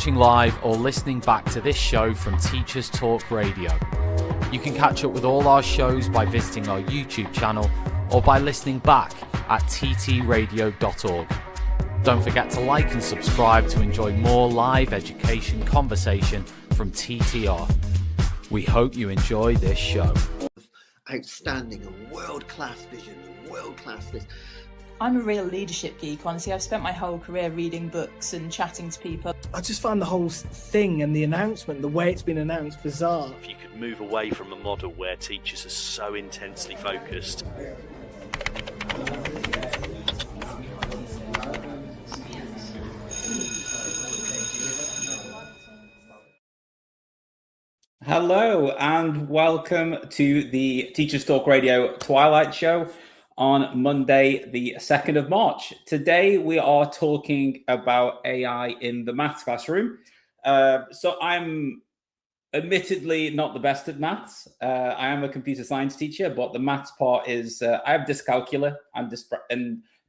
watching live or listening back to this show from Teachers Talk Radio. You can catch up with all our shows by visiting our YouTube channel or by listening back at ttradio.org. Don't forget to like and subscribe to enjoy more live education conversation from TTR. We hope you enjoy this show. Outstanding and world-class vision and world-class this. I'm a real leadership geek, honestly. I've spent my whole career reading books and chatting to people. I just find the whole thing and the announcement, the way it's been announced, bizarre. If you could move away from a model where teachers are so intensely focused. Hello and welcome to the Teachers Talk Radio Twilight Show on Monday, the 2nd of March. Today we are talking about AI in the maths classroom. So I'm admittedly not the best at maths. I am a computer science teacher, but the maths part is, I have dyscalculia and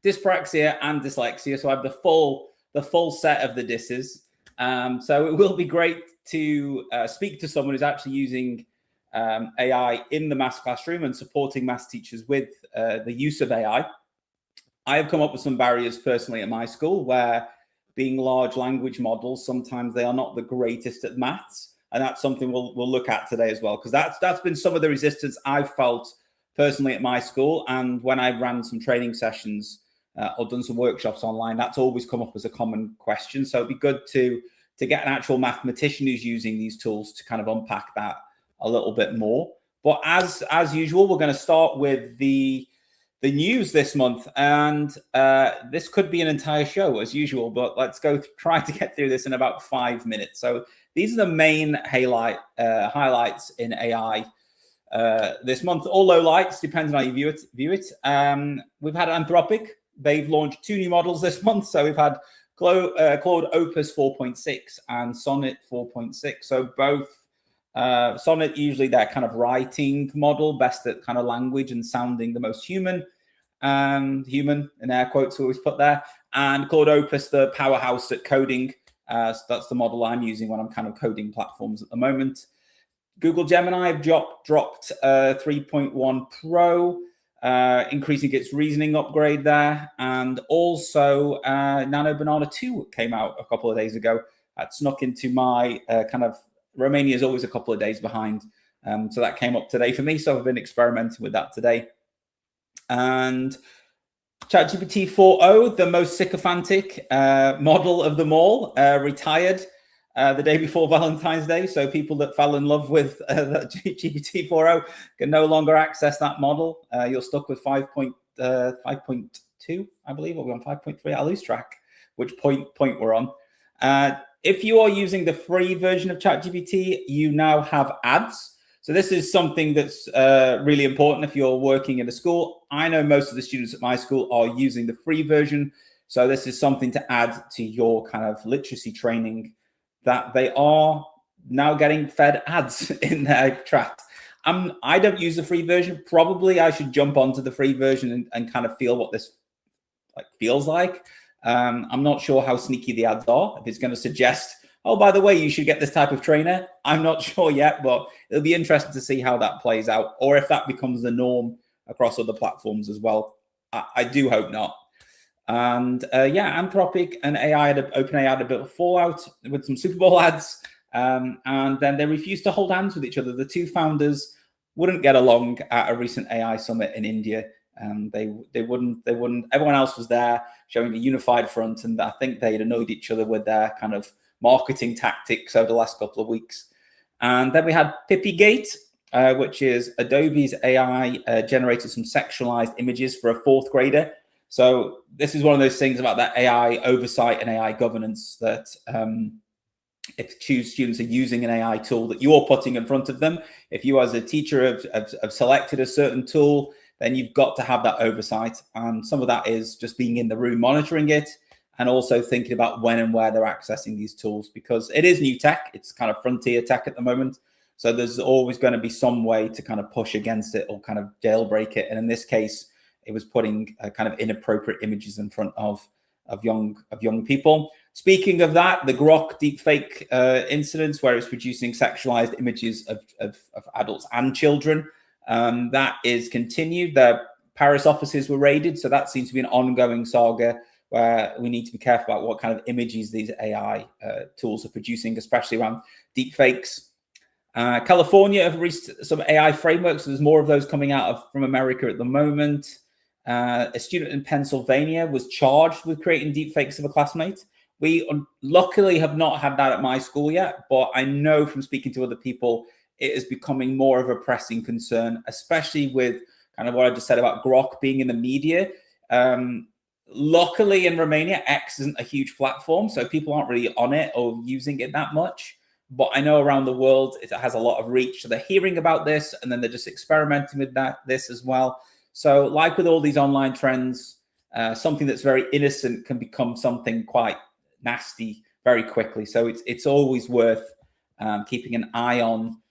dyspraxia and dyslexia. So I have the full set of the disses. So it will be great to speak to someone who's actually using AI in the maths classroom and supporting maths teachers with the use of AI. I have come up with some barriers personally at my school where being large language models, sometimes they are not the greatest at maths. And that's something we'll look at today as well, because that's been some of the resistance I've felt personally at my school. And when I ran some training sessions or done some workshops online, that's always come up as a common question. So it'd be good to get an actual mathematician who's using these tools to kind of unpack that a little bit more. But as usual, we're going to start with the news this month, and this could be an entire show as usual, but let's try to get through this in about 5 minutes. So these are the main highlights in AI this month, or lowlights, depending on how you view it. We've had Anthropic. They've launched 2 new models this month. So we've had Claude Opus 4.6 and Sonnet 4.6. So both Sonnet, usually their kind of writing model, best at kind of language and sounding the most human in air quotes we always put there. And Claude Opus, the powerhouse at coding. So that's the model I'm using when I'm kind of coding platforms at the moment. Google Gemini have dropped 3.1 Pro. Increasing its reasoning upgrade there, and also Nano Banana 2 came out a couple of days ago. That snuck into my kind of Romania is always a couple of days behind, so that came up today for me. So I've been experimenting with that today. And ChatGPT 4.0, the most sycophantic model of them all, retired the day before Valentine's Day. So people that fell in love with GPT 4.0 can no longer access that model. You're stuck with 5.2, I believe, or we're on 5.3. I lose track which point we're on. If you are using the free version of ChatGPT, you now have ads. So this is something that's really important if you're working in a school. I know most of the students at my school are using the free version. So this is something to add to your kind of literacy training, that they are now getting fed ads in their chat. I don't use the free version. Probably I should jump onto the free version and kind of feel what this feels like. I'm not sure how sneaky the ads are. If it's going to suggest, oh, by the way, you should get this type of trainer. I'm not sure yet, but it'll be interesting to see how that plays out, or if that becomes the norm across other platforms as well. I do hope not. And Anthropic and OpenAI had a bit of fallout with some Super Bowl ads, and then they refused to hold hands with each other. The two founders wouldn't get along at a recent AI summit in India. They wouldn't. Everyone else was there showing a unified front, and I think they'd annoyed each other with their kind of marketing tactics over the last couple of weeks. And then we had Pippygate, which is Adobe's AI generated some sexualized images for a 4th grader. So this is one of those things about that AI oversight and AI governance, that if students are using an AI tool that you're putting in front of them, if you as a teacher have selected a certain tool, then you've got to have that oversight. And some of that is just being in the room monitoring it, and also thinking about when and where they're accessing these tools, because it is new tech. It's kind of frontier tech at the moment. So there's always going to be some way to kind of push against it or kind of jailbreak it. And in this case, it was putting kind of inappropriate images in front of young people. Speaking of that, the Grok deepfake incidents, where it's producing sexualized images of adults and children, that is continued. The Paris offices were raided, so that seems to be an ongoing saga where we need to be careful about what kind of images these AI tools are producing, especially around deepfakes. California have released some AI frameworks, so there's more of those coming out from America at the moment. A student in Pennsylvania was charged with creating deepfakes of a classmate. We luckily have not had that at my school yet, but I know from speaking to other people, it is becoming more of a pressing concern, especially with kind of what I just said about Grok being in the media. Luckily in Romania, X isn't a huge platform, so people aren't really on it or using it that much. But I know around the world, it has a lot of reach. So they're hearing about this, and then they're just experimenting with this as well. So like with all these online trends, something that's very innocent can become something quite nasty very quickly. So it's always worth keeping an eye on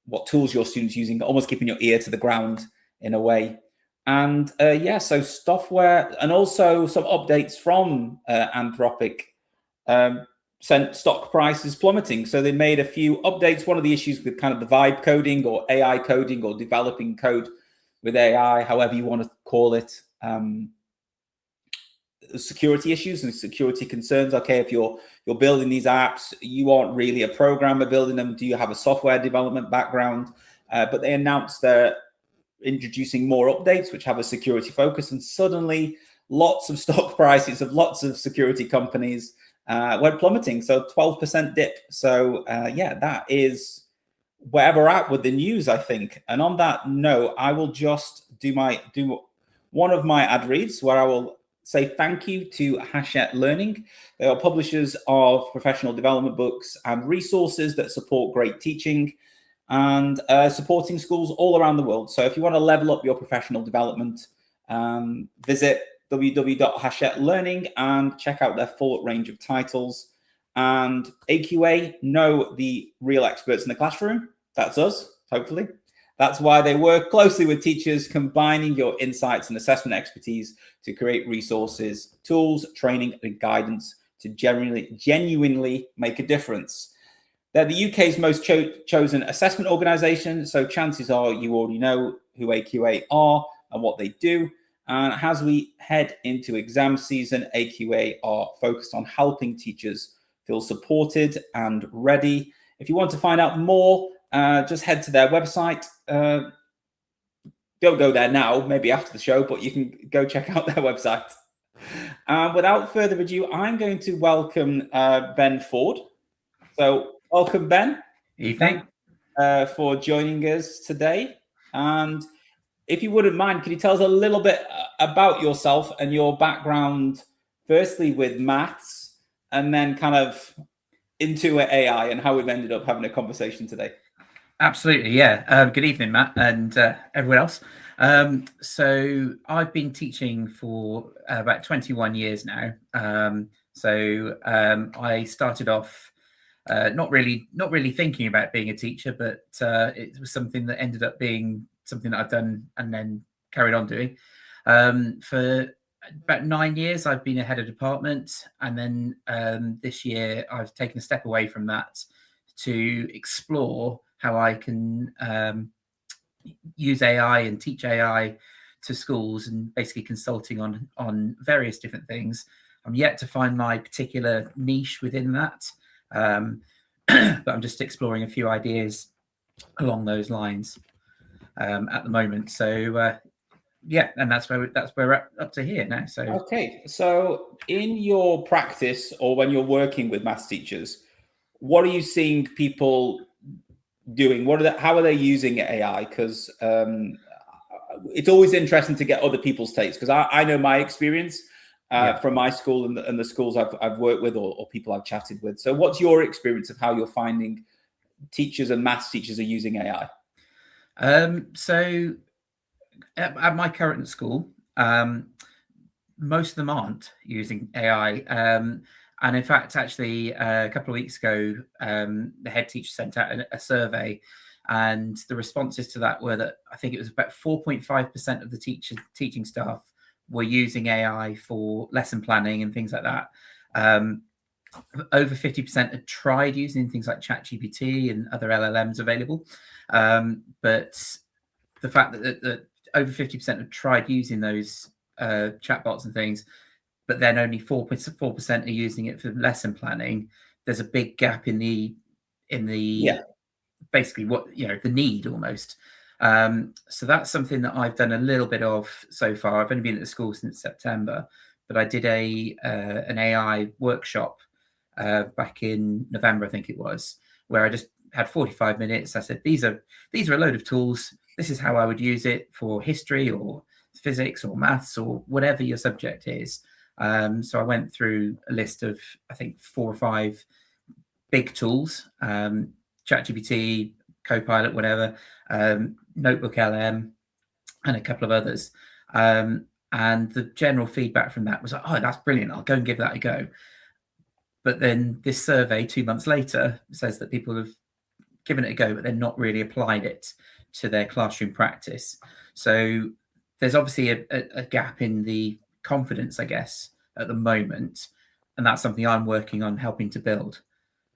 what tools your students using, almost keeping your ear to the ground in a way. And so software, and also some updates from Anthropic sent stock prices plummeting. So they made a few updates. One of the issues with kind of the vibe coding or AI coding or developing code with AI, however you want to call it, security issues and security concerns. Okay, if you're building these apps, you aren't really a programmer building them. Do you have a software development background? But they announced they're introducing more updates which have a security focus, and suddenly lots of stock prices of lots of security companies went plummeting. So 12% dip. So that is where we're at with the news, I think. And on that note, I will just do one of my ad reads where I will say thank you to Hachette Learning. They are publishers of professional development books and resources that support great teaching and supporting schools all around the world. So if you want to level up your professional development, visit www.hachetteLearning and check out their full range of titles. And AQA know the real experts in the classroom. That's us, hopefully. That's why they work closely with teachers, combining your insights and assessment expertise to create resources, tools, training, and guidance to genuinely make a difference. They're the UK's most chosen assessment organisation, so chances are you already know who AQA are and what they do. And as we head into exam season, AQA are focused on helping teachers feel supported and ready. If you want to find out more, just head to their website. Don't go there now, maybe after the show, but you can go check out their website. Without further ado, I'm going to welcome Ben Ford. So welcome, Ben. Evening. For joining us today. And if you wouldn't mind, could you tell us a little bit about yourself and your background, firstly with maths, and then kind of into AI and how we've ended up having a conversation today? Absolutely, yeah. Good evening, Matt, and everyone else. So I've been teaching for about 21 years now. I started off not really thinking about being a teacher, but it was something that ended up being something that I've done and then carried on doing. For about 9 years, I've been a head of department, and then this year I've taken a step away from that to explore how I can use AI and teach AI to schools, and basically consulting on various different things. I'm yet to find my particular niche within that, but I'm just exploring a few ideas along those lines at the moment. So and that's where we're up to here now. So okay, so in your practice or when you're working with maths teachers, what are you seeing people doing? How are they using AI? Because it's always interesting to get other people's takes, because I know my experience from my school and the schools I've worked with or people I've chatted with. So what's your experience of how you're finding teachers and maths teachers are using AI? So at my current school, most of them aren't using AI. And in fact, actually, a couple of weeks ago, the head teacher sent out a survey, and the responses to that were that I think it was about 4.5% of the teaching staff were using AI for lesson planning and things like that. Over 50% had tried using things like ChatGPT and other LLMs available. But the fact that over 50% have tried using those chatbots and things, but then only 4% are using it for lesson planning, there's a big gap in the basically what, the need almost. So that's something that I've done a little bit of so far. I've only been at the school since September, but I did an AI workshop back in November, I think it was, where I just had 45 minutes. I said, these are a load of tools. This is how I would use it for history or physics or maths or whatever your subject is. So I went through a list of, I think, 4 or 5 big tools, ChatGPT, Copilot, whatever, Notebook LM, and a couple of others. And the general feedback from that was like, oh, that's brilliant. I'll go and give that a go. But then this survey 2 months later says that people have given it a go, but they're not really applied it to their classroom practice. So there's obviously a gap in the confidence, I guess, at the moment. And that's something I'm working on helping to build.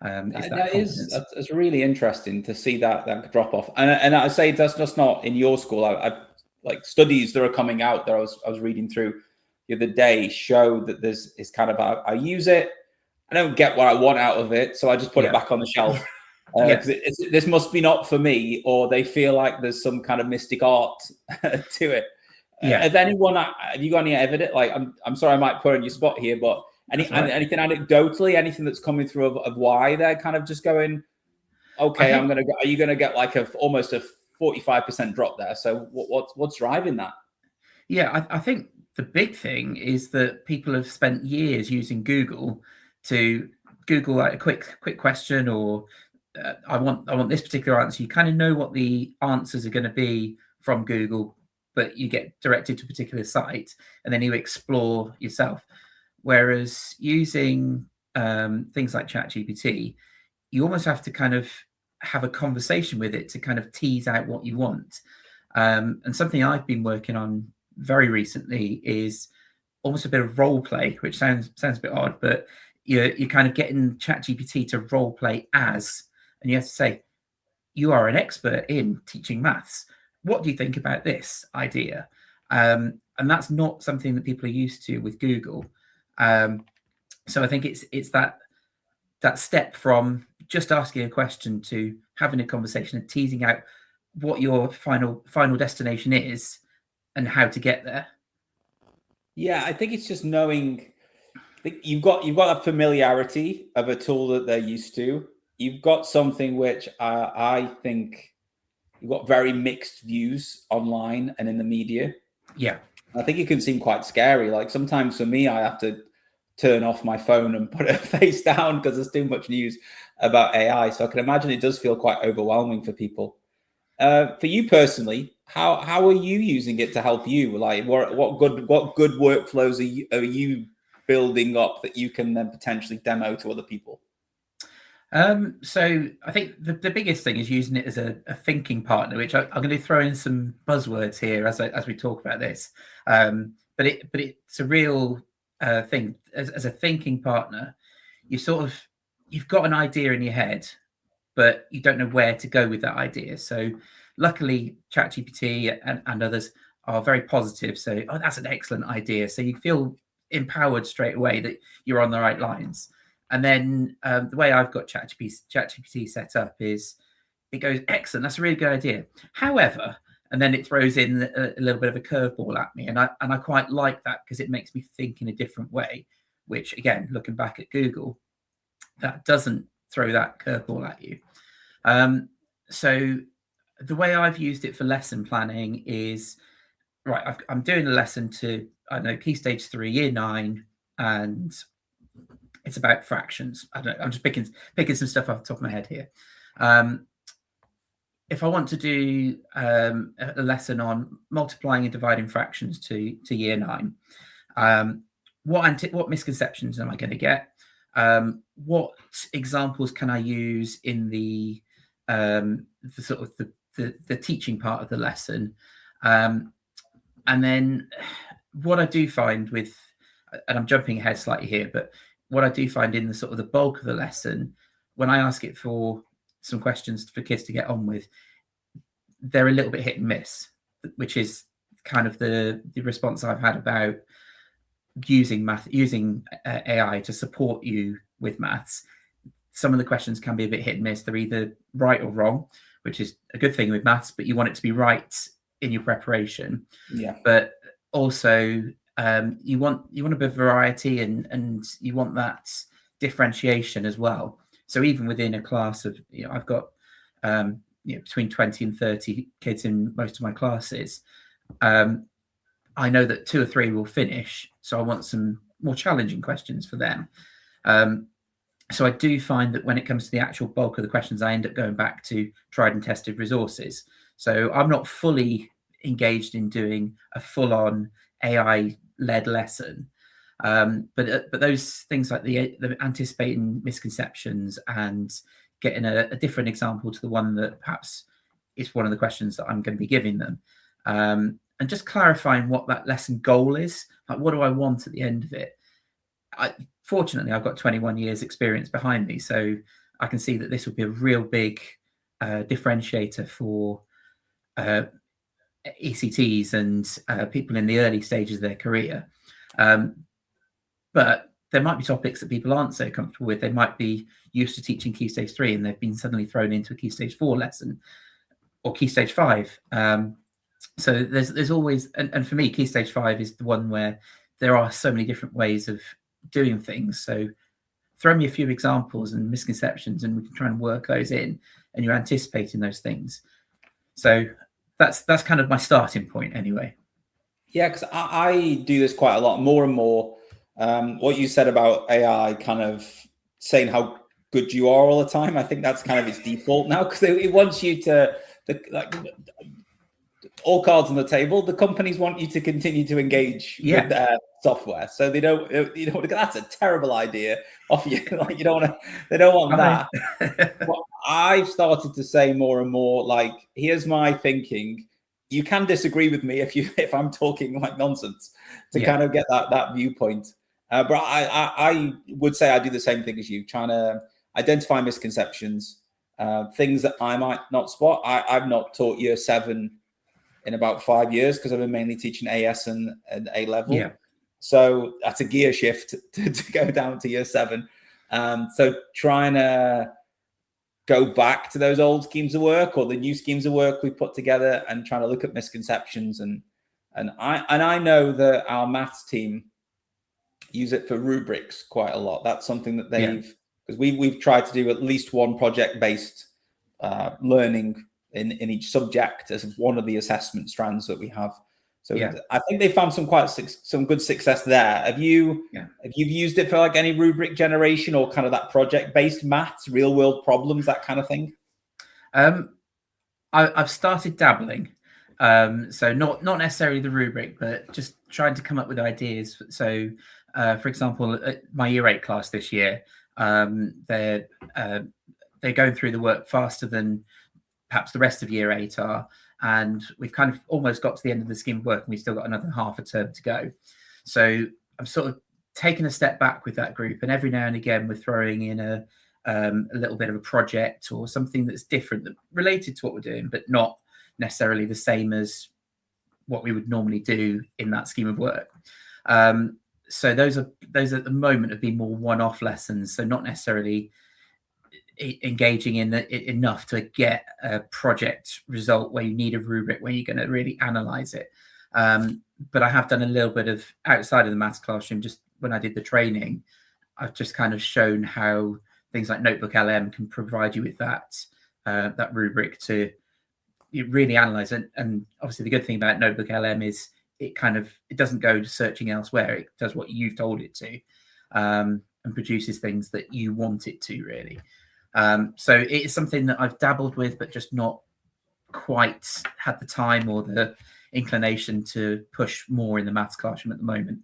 It's really interesting to see that drop off. And I say that's just not in your school. I like studies that are coming out that I was reading through the other day show that it's kind of I use it. I don't get what I want out of it, so I just put it back on the shelf. Because this must be not for me, or they feel like there's some kind of mystic art to it. Have you got any evidence? Like, I'm sorry, I might put on your spot here, but anything anecdotally, anything that's coming through of why they're kind of just going, okay, are you gonna get like almost a 45% drop there? So what's driving that? Yeah, I think the big thing is that people have spent years using Google to Google like a quick question, or I want this particular answer. You kind of know what the answers are going to be from Google, but you get directed to a particular site and then you explore yourself. Whereas using things like ChatGPT, you almost have to kind of have a conversation with it to kind of tease out what you want. And something I've been working on very recently is almost a bit of role play, which sounds a bit odd, but you're kind of getting ChatGPT to role play as, and you have to say, you are an expert in teaching maths. What do you think about this idea? And that's not something that people are used to with Google. So I think it's that step from just asking a question to having a conversation and teasing out what your final destination is and how to get there. Yeah, I think it's just knowing. I think you've got that familiarity of a tool that they're used to. You've got something which I think you've got very mixed views online and in the media. Yeah, I think it can seem quite scary. Like sometimes for me, I have to turn off my phone and put it face down because there's too much news about AI. So I can imagine it does feel quite overwhelming for people. For you personally, how are you using it to help you? Like what good workflows are you building up that you can then potentially demo to other people? So I think the biggest thing is using it as a thinking partner, which I'm going to throw in some buzzwords here as we talk about this. But it's a real thing. As a thinking partner, you've got an idea in your head, but you don't know where to go with that idea. So luckily, ChatGPT and others are very positive. So, oh, that's an excellent idea. So you feel empowered straight away that you're on the right lines. And then the way I've got ChatGPT set up is it goes, excellent, that's a really good idea. However, and then it throws in a little bit of a curveball at me. And I quite like that because it makes me think in a different way, which again, looking back at Google, that doesn't throw that curveball at you. So the way I've used it for lesson planning is, right, I'm doing a lesson to, I don't know, Key Stage 3, Year 9, and it's about fractions. I don't know, I'm just picking some stuff off the top of my head here. If I want to do a lesson on multiplying and dividing fractions to Year 9, what misconceptions am I going to get? What examples can I use in the sort of the teaching part of the lesson? And then what I do find with, and I'm jumping ahead slightly here, but what I do find in the sort of the bulk of the lesson, when I ask it for some questions for kids to get on with, they're a little bit hit and miss, which is kind of the response I've had about using AI to support you with maths. Some of the questions can be a bit hit and miss. They're either right or wrong, which is a good thing with maths, but you want it to be right in your preparation. Yeah. But also you want a bit of variety, and you want that differentiation as well. So even within a class of, I've got between 20 and 30 kids in most of my classes, I know that 2 or 3 will finish, so I want some more challenging questions for them. So I do find that when it comes to the actual bulk of the questions, I end up going back to tried and tested resources. So I'm not fully engaged in doing a full-on AI-led lesson, but those things like the anticipating misconceptions and getting a different example to the one that perhaps is one of the questions that I'm going to be giving them, and just clarifying what that lesson goal is. Like, what do I want at the end of it? Fortunately, I've got 21 years experience behind me, so I can see that this would be a real big differentiator for ECTs and people in the early stages of their career. But there might be topics that people aren't so comfortable with. They might be used to teaching Key Stage 3 and they've been suddenly thrown into a Key Stage 4 lesson or Key Stage 5. So there's always, and for me, Key Stage 5 is the one where there are so many different ways of doing things. So throw me a few examples and misconceptions and we can try and work those in, and you're anticipating those things. So that's kind of my starting point anyway. Yeah, because I do this quite a lot, more and more. What you said about AI kind of saying how good you are all the time, I think that's kind of its default now, because it wants you to, all cards on the table. The companies want you to continue to engage with their software, so they don't. That's a terrible idea. Off you, you don't want to. They don't want that. Well, I've started to say more and more, like, here's my thinking. You can disagree with me if I'm talking like nonsense to kind of get that viewpoint. But I would say I do the same thing as you, trying to identify misconceptions, things that I might not spot. I've not taught year 7 in about 5 years because I've been mainly teaching AS and A level. Yeah. So that's a gear shift to go down to year 7. So trying to go back to those old schemes of work or the new schemes of work we put together and trying to look at misconceptions. And I know that our maths team use it for rubrics quite a lot. That's something that they've, because we've tried to do at least one project-based learning in each subject as one of the assessment strands that we have. So I think they found some good success there. Have you used it for like any rubric generation or kind of that project-based maths, real world problems, that kind of thing? I've started dabbling. So not necessarily the rubric, but just trying to come up with ideas. So for example, my year 8 class this year, they're going through the work faster than perhaps the rest of year 8 are. And we've kind of almost got to the end of the scheme of work and we've still got another half a term to go. So I'm sort of taking a step back with that group, and every now and again we're throwing in a little bit of a project or something that's different, that related to what we're doing, but not necessarily the same as what we would normally do in that scheme of work. So those at the moment have been more one-off lessons, so not necessarily engaging in enough to get a project result where you need a rubric where you're going to really analyze it. But I have done a little bit of outside of the maths classroom. Just when I did the training, I've just kind of shown how things like Notebook LM can provide you with that rubric to really analyze it. And obviously the good thing about Notebook LM is it doesn't go to searching elsewhere. It does what you've told it to, and produces things that you want it to, really. So it's something that I've dabbled with, but just not quite had the time or the inclination to push more in the maths classroom at the moment.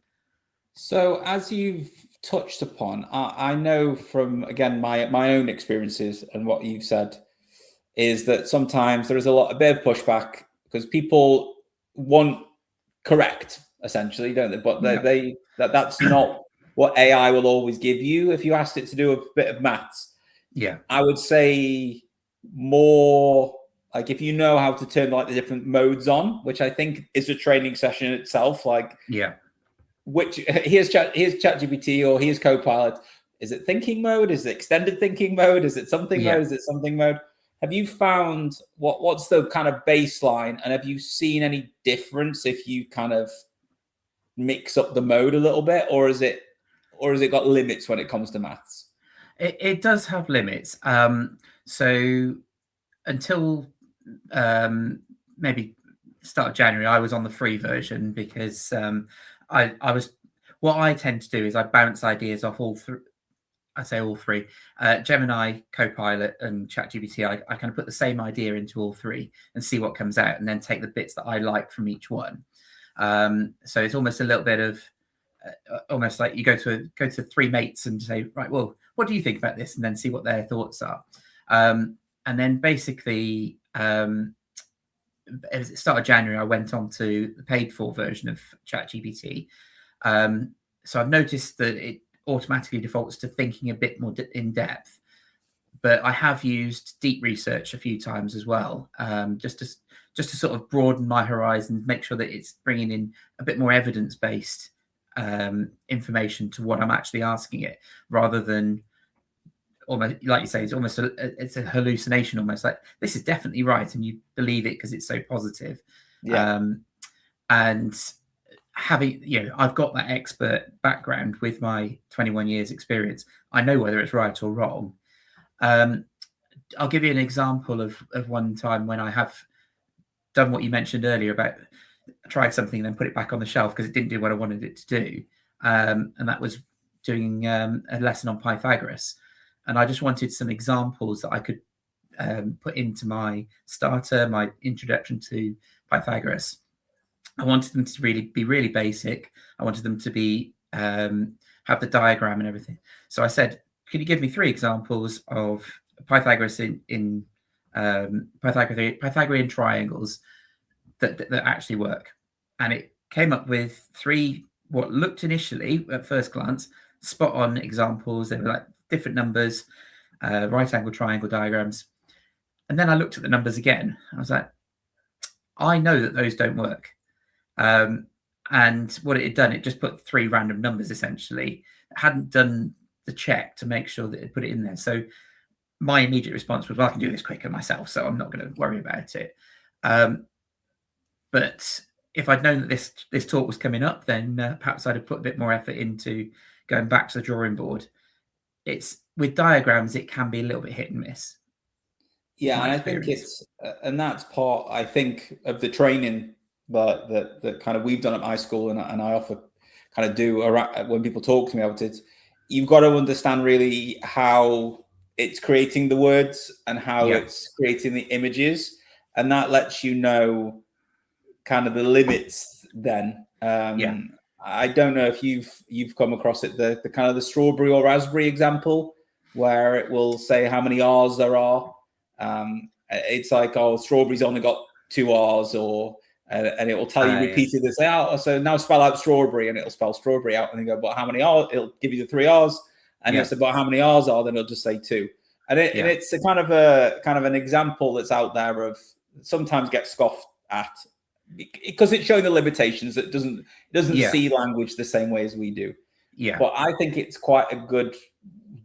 So as you've touched upon, I know from, again, my own experiences and what you've said is that sometimes there is a bit of pushback because people want correct essentially, don't they? But Yeah. that's not what AI will always give you. If you asked it to do a bit of maths, Yeah. I would say more like if you know how to turn like the different modes on, which I think is a training session itself. Like, Yeah. which here's ChatGPT or here's Copilot. Is it thinking mode? Is it extended thinking mode? Is it something Yeah. mode? Is it something mode? Have you found what's the kind of baseline, and have you seen any difference if you kind of mix up the mode a little bit, or is it got limits when it comes to maths? It does have limits. So until maybe start of January, I was on the free version because I was. What I tend to do is I bounce ideas off all three. I say all three: Gemini, Copilot, and ChatGPT. I kind of put the same idea into all three and see what comes out, and then take the bits that I like from each one. So it's almost a little bit of almost like you go to three mates and say, right, well, what do you think about this, and then see what their thoughts are, and then basically. At the start of January, I went on to the paid for version of ChatGPT. So I've noticed that it automatically defaults to thinking a bit more in depth. But I have used deep research a few times as well, just to sort of broaden my horizon, make sure that it's bringing in a bit more evidence-based information to what I'm actually asking it, rather than almost like you say, it's almost it's a hallucination, almost like this is definitely right, and you believe it because it's so positive. Yeah. And having, I've got that expert background with my 21 years experience. I know whether it's right or wrong. I'll give you an example of one time when I have done what you mentioned earlier about tried something and then put it back on the shelf because it didn't do what I wanted it to do. And that was doing a lesson on Pythagoras. And I just wanted some examples that I could put into my starter, my introduction to Pythagoras. I wanted them to really be really basic. I wanted them to be have the diagram and everything. So I said, "Can you give me 3 examples of Pythagoras in Pythagorean triangles that actually work?" And it came up with 3 what looked initially at first glance spot on examples. They were like different numbers, right angle triangle diagrams. And then I looked at the numbers again. I was like, I know that those don't work. And what it had done, it just put 3 random numbers essentially. It hadn't done the check to make sure that it put it in there. So my immediate response was, well, I can do this quicker myself, so I'm not going to worry about it. But if I'd known that this talk was coming up, then perhaps I'd have put a bit more effort into going back to the drawing board. It's with diagrams, it can be a little bit hit and miss. Yeah, and I think it's and that's part, I think, of the training that kind of we've done at my school, and I often kind of do when people talk to me about it. You've got to understand really how it's creating the words and how it's creating the images, and that lets you know kind of the limits. Then I don't know if you've come across it, the kind of the strawberry or raspberry example, where it will say how many R's there are. It's like, oh, strawberry's only got 2 R's, or and it will tell you repeatedly, say, oh, so now spell out strawberry, and it'll spell strawberry out, and you go, but how many R's? It'll give you the 3 R's, and you'll say, but how many R's are? Then it'll just say 2. And it's a kind of an example that's out there of sometimes gets scoffed at because it's showing the limitations. It doesn't see language the same way as we do. Yeah, but I think it's quite a good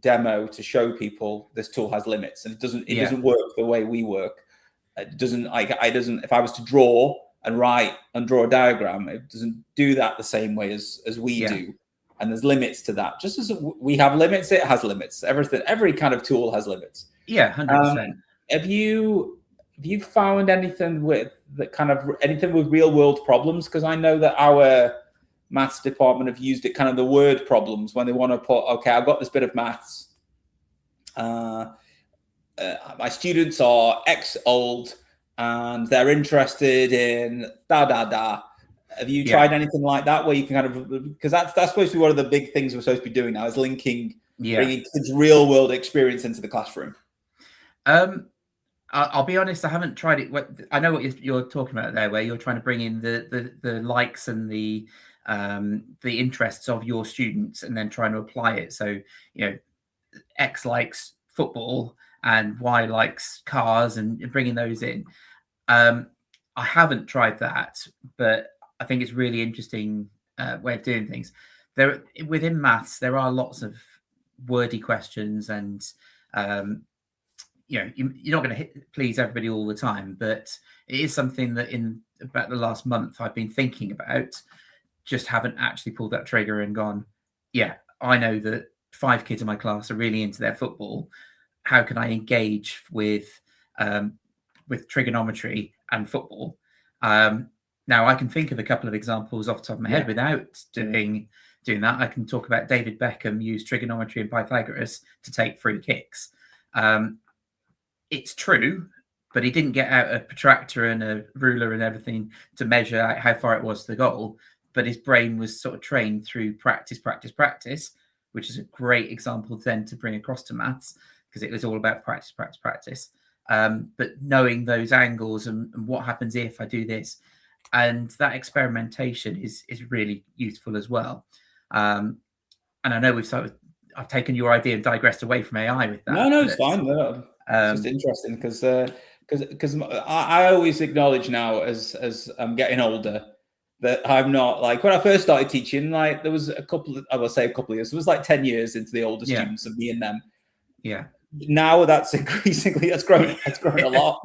demo to show people this tool has limits, and it doesn't work the way we work. It doesn't if I was to draw and write and draw a diagram, it doesn't do that the same way as we do. And there's limits to that. Just as we have limits, it has limits. Every kind of tool has limits. Yeah, 100%. Have you found anything with real world problems? Because I know that our maths department have used it kind of the word problems when they want to put, okay, I've got this bit of maths. My students are X old and they're interested in da da da. Have you tried anything like that where you can kind of, because that's supposed to be one of the big things we're supposed to be doing now, is bringing kids' real world experience into the classroom? I'll be honest, I haven't tried it. I know what you're talking about there, where you're trying to bring in the likes and the the interests of your students and then trying to apply it. So, X likes football and Y likes cars, and bringing those in. I haven't tried that, but I think it's really interesting way of doing things. There, within maths, there are lots of wordy questions, and you're not going to please everybody all the time, but it is something that in about the last month I've been thinking about. Just haven't actually pulled that trigger and gone, yeah, I know that 5 kids in my class are really into their football. How can I engage with trigonometry and football? Now I can think of a couple of examples off the top of my head without doing that. I can talk about David Beckham used trigonometry and Pythagoras to take free kicks. It's true, but he didn't get out a protractor and a ruler and everything to measure out how far it was to the goal. But his brain was sort of trained through practice, which is a great example then to bring across to maths, because it was all about practice. But knowing those angles and what happens if I do this, and that experimentation is really useful as well. And I know I've taken your idea and digressed away from AI with that. No, it's fine. No, it's just interesting because I always acknowledge now as I'm getting older that I'm not like when I first started teaching. Like there was a couple of years. It was like 10 years into the older students and me and them. Yeah. Now that's increasingly that's grown a lot.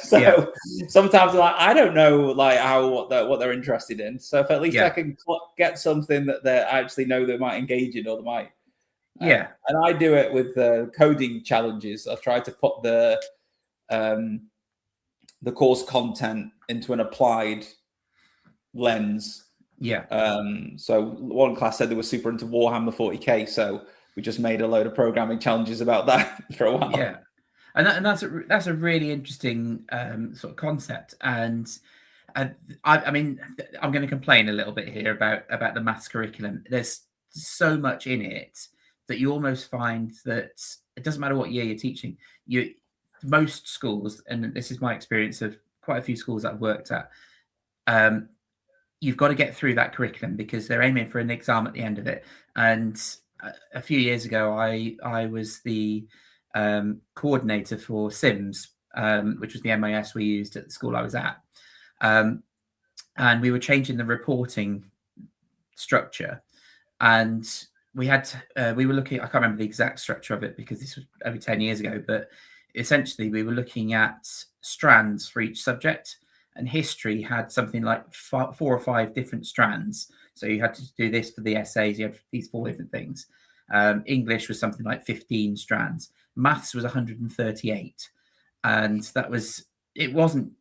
So sometimes I'm like, I don't know like what they're interested in. So if at least I can get something that they actually know they might engage in, or they might. And I do it with coding challenges. I've tried to put the course content into an applied lens. So one class said they were super into Warhammer 40k, so we just made a load of programming challenges about that for a while. And that's a really interesting sort of concept. And I mean, I'm going to complain a little bit here about the maths curriculum. There's so much in it that you almost find that it doesn't matter what year you're teaching. Most schools, and this is my experience of quite a few schools that I've worked at, you've got to get through that curriculum because they're aiming for an exam at the end of it. And a few years ago, I was the coordinator for SIMS, which was the MIS we used at the school I was at. And we were changing the reporting structure. And we were looking, I can't remember the exact structure of it because this was over 10 years ago, but essentially we were looking at strands for each subject, and history had something like 4 or 5 different strands. So you had to do this for the essays. You had these 4 different things. English was something like 15 strands. Maths was 138. And it wasn't,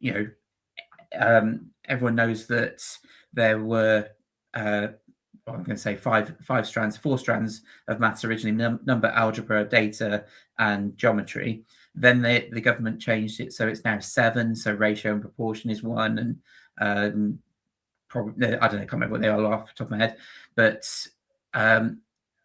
everyone knows that there were, I'm going to say 4 strands of maths originally, number, algebra, data, and geometry. Then the government changed it, so it's now 7. So ratio and proportion is 1, and probably I don't know, I can't remember what they are off the top of my head, but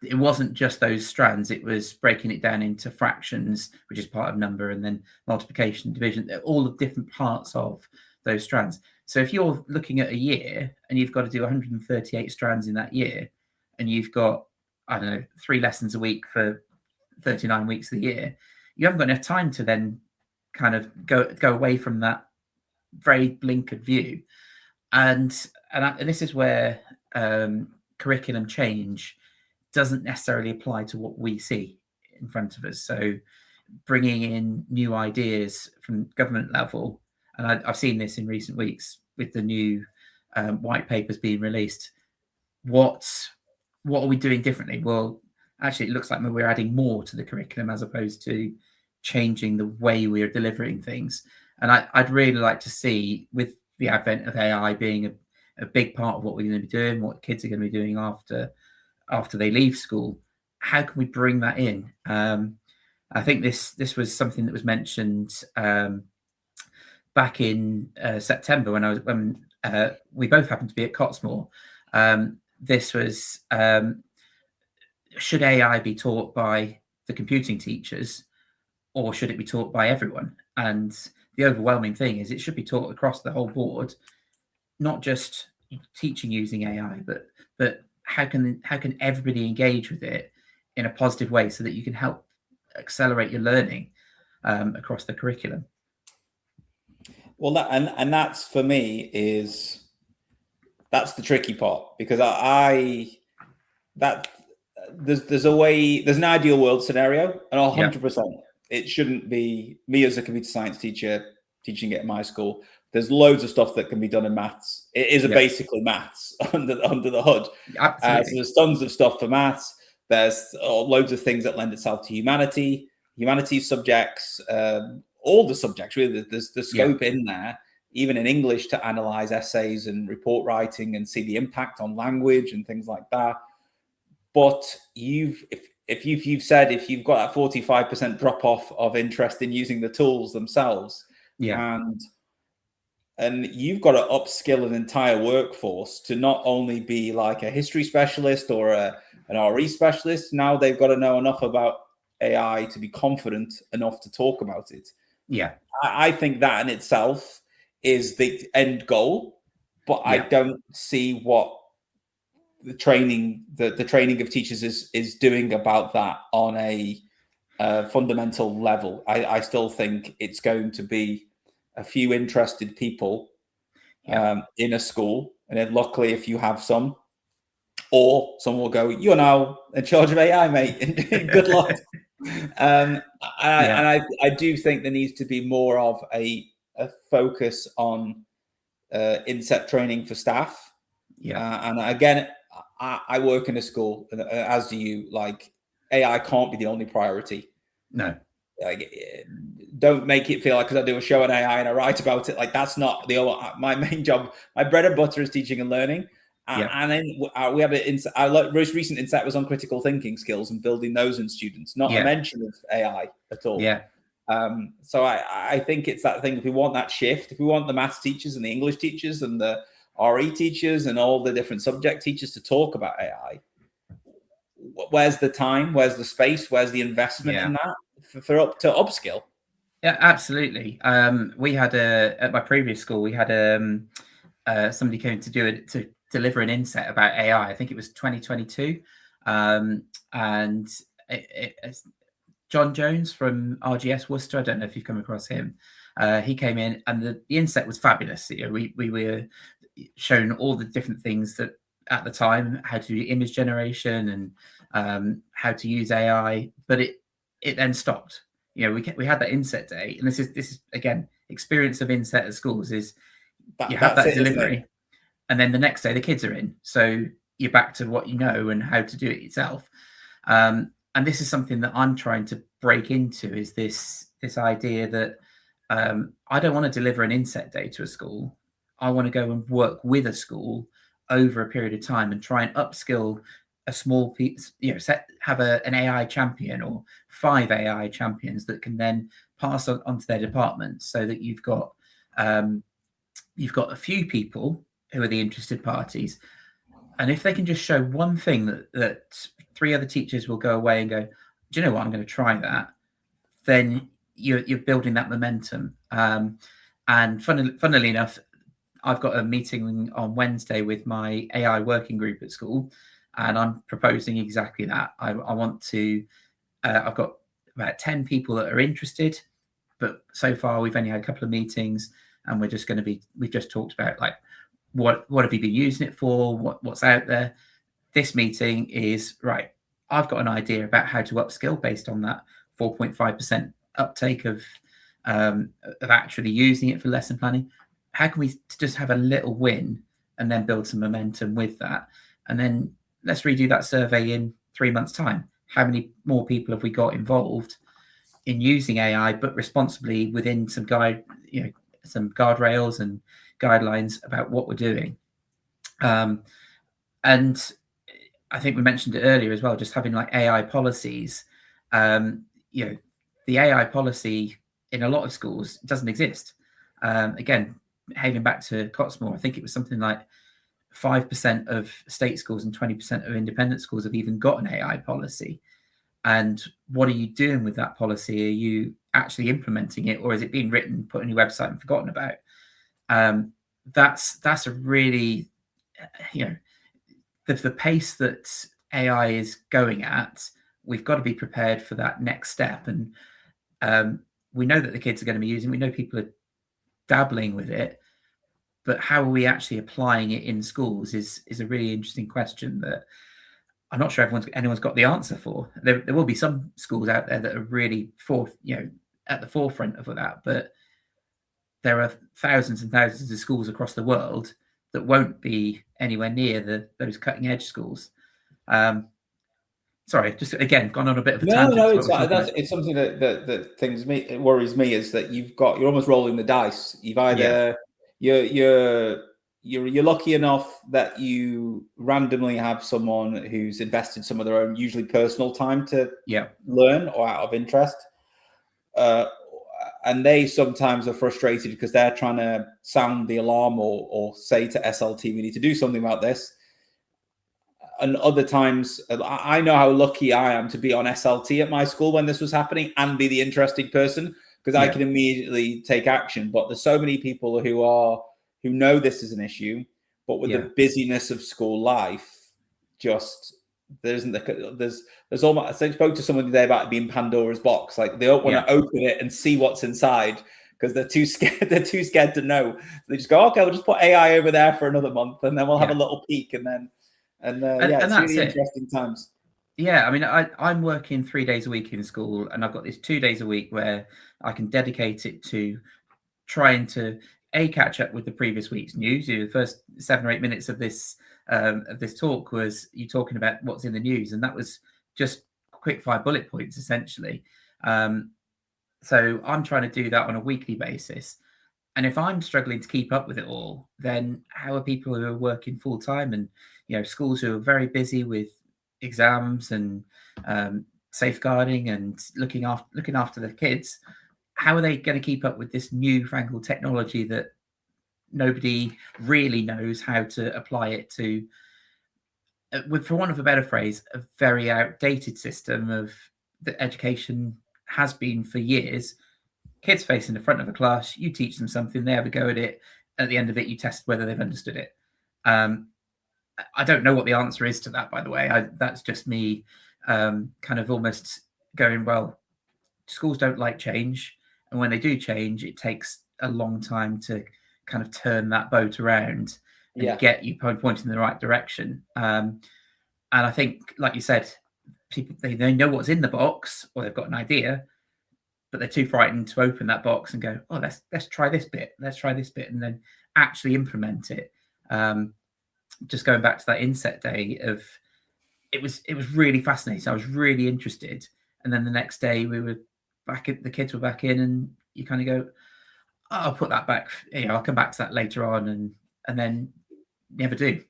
it wasn't just those strands. It was breaking it down into fractions, which is part of number, and then multiplication, division, all the different parts of those strands. So if you're looking at a year and you've got to do 138 strands in that year, and you've got, I don't know, 3 lessons a week for 39 weeks of the year, you haven't got enough time to then kind of go away from that very blinkered view. And this is where curriculum change doesn't necessarily apply to what we see in front of us. So bringing in new ideas from government level, and I've seen this in recent weeks with the new white papers being released. What are we doing differently? Well, actually, it looks like we're adding more to the curriculum as opposed to changing the way we are delivering things. And I'd really like to see, with the advent of AI being a big part of what we're going to be doing, what kids are going to be doing after they leave school, how can we bring that in? I think this was something that was mentioned back in September when we both happened to be at Cottesmore. This was, should AI be taught by the computing teachers, or should it be taught by everyone? And the overwhelming thing is it should be taught across the whole board, not just teaching using AI, but how can everybody engage with it in a positive way so that you can help accelerate your learning across the curriculum? Well, and that's for me that's the tricky part, because there's an ideal world scenario, and 100% it shouldn't be me as a computer science teacher teaching it in my school. There's loads of stuff that can be done in maths. It is basically maths under the hood. So there's tons of stuff for maths. There's loads of things that lend itself to humanities subjects, all the subjects really. There's the scope in there, even in English, to analyze essays and report writing and see the impact on language and things like that. But if you've said if you've got that 45% drop off of interest in using the tools themselves, and you've got to upskill an entire workforce to not only be like a history specialist or an RE specialist. Now they've got to know enough about AI to be confident enough to talk about it. I think that in itself is the end goal, but I don't see what the training of teachers is doing about that on a fundamental level. I still think it's going to be a few interested people in a school, and then luckily if you have some, or someone will go, "You're now in charge of AI, mate, and good luck." And I do think there needs to be more of a focus on inset training for staff. And again, I work in a school, as do you. Like, AI can't be the only priority. No. Like, don't make it feel like because I do a show on AI and I write about it, like that's not my main job. My bread and butter is teaching and learning. And then we have our most recent insight was on critical thinking skills and building those in students, not a mention of AI at all. So I think it's that thing. If we want that shift, if we want the maths teachers and the English teachers and the RE teachers and all the different subject teachers to talk about AI, where's the time? Where's the space? Where's the investment in that to upskill? Yeah, absolutely. We had at my previous school, we had somebody came to deliver an inset about AI. I think it was 2022, and it's John Jones from RGS Worcester. I don't know if you've come across him. He came in, and the inset was fabulous. You know, we were shown all the different things that at the time, how to do image generation and how to use AI, but it then stopped. You know, we had that inset day, and this is again experience of inset at schools is you have that delivery, and then the next day the kids are in, so you're back to what you know and how to do it yourself. And this is something that I'm trying to break into, is this idea that I don't want to deliver an inset day to a school. I want to go and work with a school over a period of time and try and upskill a small piece, you know, have an AI champion or 5 AI champions that can then pass on to their department, so that you've got a few people who are the interested parties. And if they can just show one thing that 3 other teachers will go away and go, do you know what, I'm going to try that, then you're building that momentum. And funnily enough, I've got a meeting on Wednesday with my AI working group at school, and I'm proposing exactly that. I want to, I've got about 10 people that are interested, but so far we've only had a couple of meetings, and we've just talked about, like, what have you been using it for? What's out there? This meeting is, right, I've got an idea about how to upskill based on that 4.5% uptake of actually using it for lesson planning. How can we just have a little win and then build some momentum with that? And then let's redo that survey in 3 months' time. How many more people have we got involved in using AI, but responsibly within some guardrails and guidelines about what we're doing? And I think we mentioned it earlier as well, just having like AI policies. The AI policy in a lot of schools doesn't exist. Again, heading back to Cottesmore, I think it was something like 5% of state schools and 20% of independent schools have even got an AI policy. And what are you doing with that policy? Are you actually implementing it, or is it being written, put on your website and forgotten about? That's a really you know, the pace that AI is going at, we've got to be prepared for that next step. And we know that the kids are going to be using. We know people are dabbling with it, but how are we actually applying it in schools is a really interesting question that I'm not sure anyone's got the answer for. There will be some schools out there that are really at the forefront of that, but there are thousands and thousands of schools across the world that won't be anywhere near those cutting edge schools. Sorry, just again gone on a bit of a tangent. No, it's something that worries me is that you're almost rolling the dice. You've either you're lucky enough that you randomly have someone who's invested some of their own, usually personal time to learn or out of interest. And they sometimes are frustrated because they're trying to sound the alarm or say to SLT, we need to do something about this. And other times, I know how lucky I am to be on SLT at my school when this was happening and be the interested person, because I can immediately take action. But there's so many people who know this is an issue, but with the busyness of school life, there's almost. I spoke to someone today about it being Pandora's box. Like they don't want to open it and see what's inside because they're too scared. They're too scared to know. So they just go, okay, we'll just put AI over there for another month, and then we'll have a little peek, and it's really interesting times. Yeah, I mean, I'm working 3 days a week in school, and I've got these 2 days a week where I can dedicate it to trying to catch up with the previous week's news. The first 7 or 8 minutes of this talk was you talking about what's in the news, and that was just quick fire bullet points essentially. So I'm trying to do that on a weekly basis. And if I'm struggling to keep up with it all, then how are people who are working full time and schools who are very busy with exams and safeguarding and looking after their kids? How are they going to keep up with this newfangled technology that nobody really knows how to apply it to? For want of a better phrase, a very outdated system of that education has been for years. Kids facing the front of a class, you teach them something, they have a go at it. At the end of it, you test whether they've understood it. I don't know what the answer is to that, by the way. That's just me kind of almost going, well, schools don't like change. And when they do change, it takes a long time to kind of turn that boat around and get you pointing in the right direction. And I think, like you said, people, they know what's in the box or they've got an idea, but they're too frightened to open that box and go, oh, let's try this bit, and then actually implement it. Just going back to that inset day of it was really fascinating. I was really interested. And then the next day we were back the kids were back in, and you kind of go, oh, I'll put that back. I'll come back to that later on. And then never do.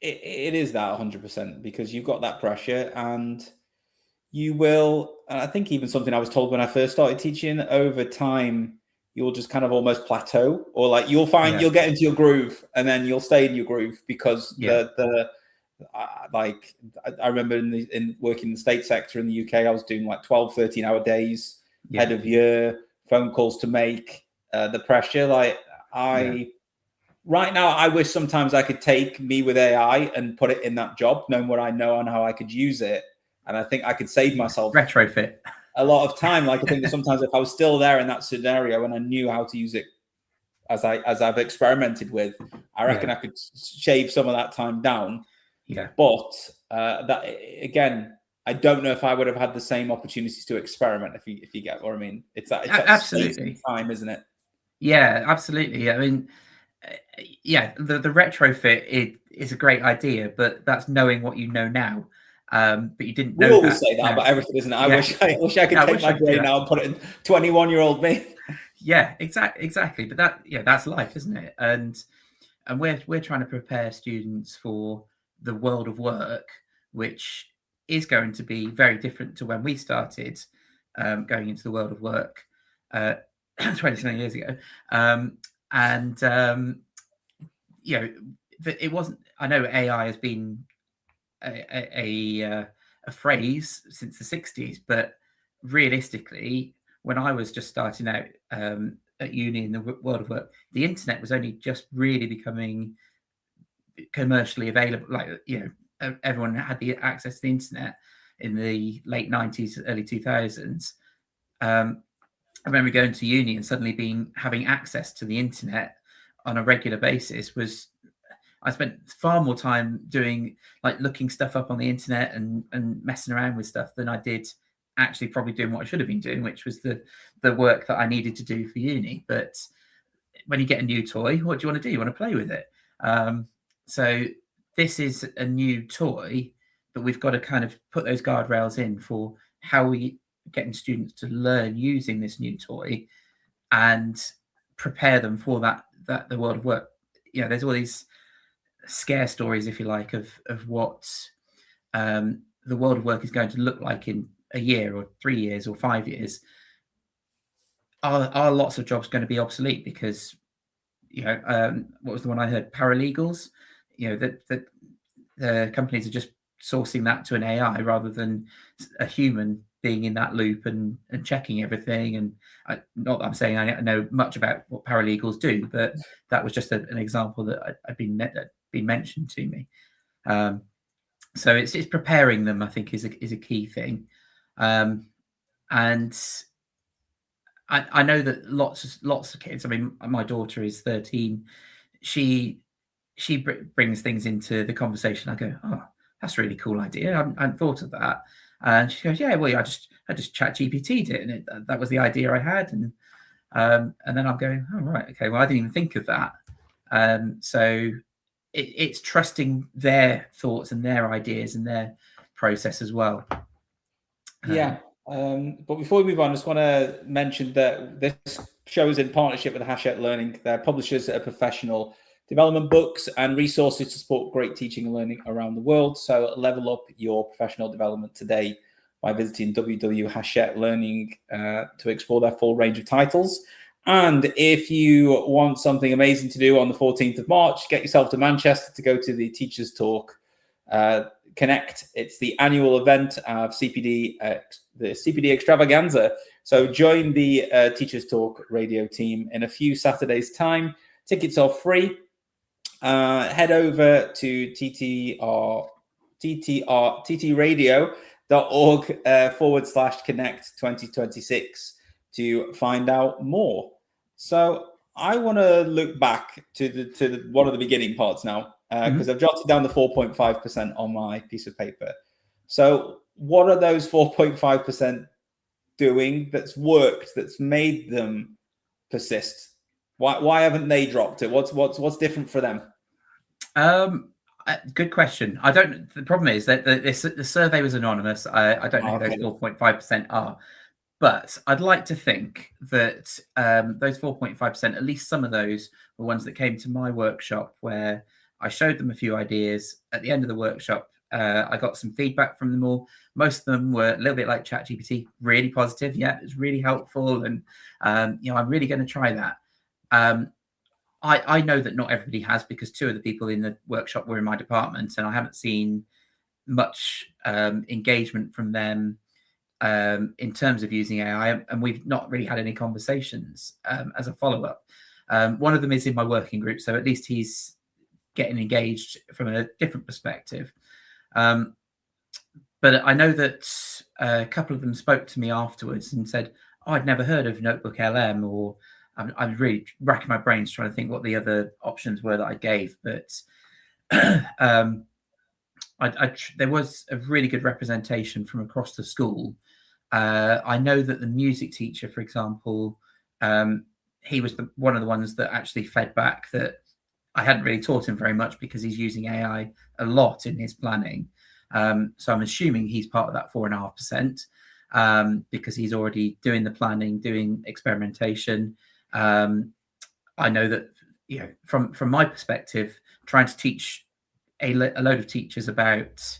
It is that 100% because you've got that pressure and you will. And I think even something I was told when I first started teaching, over time, you'll just kind of almost plateau, or like you'll find you'll get into your groove and then you'll stay in your groove because I remember in working in the state sector in the UK, I was doing like 12, 13-hour days, head of year, phone calls to make, the pressure. Right now, I wish sometimes I could take me with AI and put it in that job, knowing what I know and how I could use it. And I think I could save myself retrofit a lot of time. Like I think that sometimes if I was still there in that scenario and I knew how to use it as I've experimented with, I reckon I could shave some of that time down. Yeah. But that again, I don't know if I would have had the same opportunities to experiment if you get what I mean. It's that absolutely time, isn't it? Yeah, absolutely. I mean, the retrofit is a great idea, but that's knowing what you know now. But you didn't know. We always say that about everything, isn't it? I wish I could take my brain now and put it in 21-year-old me. Yeah, exactly. But that's life, isn't it? And we're trying to prepare students for the world of work, which is going to be very different to when we started going into the world of work 29 years ago. It wasn't. I know AI has been a phrase since the 60s, but realistically, when I was just starting out at uni in the world of work, the internet was only just really becoming commercially available. Like, everyone had the access to the internet in the late 90s, early 2000s. I remember going to uni and suddenly having access to the internet on a regular basis. I spent far more time doing, like, looking stuff up on the internet and messing around with stuff than I did actually probably doing what I should have been doing, which was the work that I needed to do for uni. But when you get a new toy, what do you want to do? You want to play with it. So this is a new toy, but we've got to kind of put those guardrails in for how we getting students to learn using this new toy and prepare them for the world of work. There's all these scare stories, if you like, of what the world of work is going to look like in a year or 3 years or 5 years. Are lots of jobs going to be obsolete because, what was the one I heard? Paralegals. That the companies are just sourcing that to an AI rather than a human being in that loop and checking everything. And not that I'm saying I know much about what paralegals do, but that was just an example that had been mentioned to me. So it's preparing them, I think, is a key thing. And I know that lots of kids. I mean, my daughter is 13. She brings things into the conversation. I go, oh, that's a really cool idea. I hadn't thought of that. And she goes, yeah, well, I just chat GPT'd it, and that was the idea I had. And then I'm going, oh, right, okay, well, I didn't even think of that. So it's trusting their thoughts and their ideas and their process as well. Yeah. But before we move on, I just want to mention that this show is in partnership with Hachette Learning. They're publishers of professional development books and resources to support great teaching and learning around the world. So level up your professional development today by visiting www.hachetteLearning to explore their full range of titles. And if you want something amazing to do on the 14th of March, get yourself to Manchester to go to the Teachers Talk Connect. It's the annual event of CPD, the CPD extravaganza. So join the Teachers Talk radio team in a few Saturdays' time. Tickets are free. Head over to ttradio.org/connect 2026 to find out more. So I want to look back to one of the beginning parts now, because I've jotted down the 4.5% on my piece of paper. So what are those 4.5% doing that's worked, that's made them persist? Why haven't they dropped it? What's different for them? Good question. The problem is that the survey was anonymous. I don't know who those 4.5% are, but I'd like to think that those 4.5%, at least some of those, were ones that came to my workshop where I showed them a few ideas. At the end of the workshop, I got some feedback from them all. Most of them were a little bit like ChatGPT, really positive. Yeah, it's really helpful, and I'm really going to try that. I know that not everybody has, because two of the people in the workshop were in my department, and I haven't seen much engagement from them in terms of using AI, and we've not really had any conversations as a follow-up. One of them is in my working group, so at least he's getting engaged from a different perspective. But I know that a couple of them spoke to me afterwards and said, oh, I'd never heard of Notebook LM, or I'm really racking my brains trying to think what the other options were that I gave. But there was a really good representation from across the school. I know that the music teacher, for example, he was one of the ones that actually fed back that I hadn't really taught him very much because he's using AI a lot in his planning. So I'm assuming he's part of that 4.5%, because he's already doing the planning, doing experimentation. I know that, from my perspective, trying to teach a load of teachers about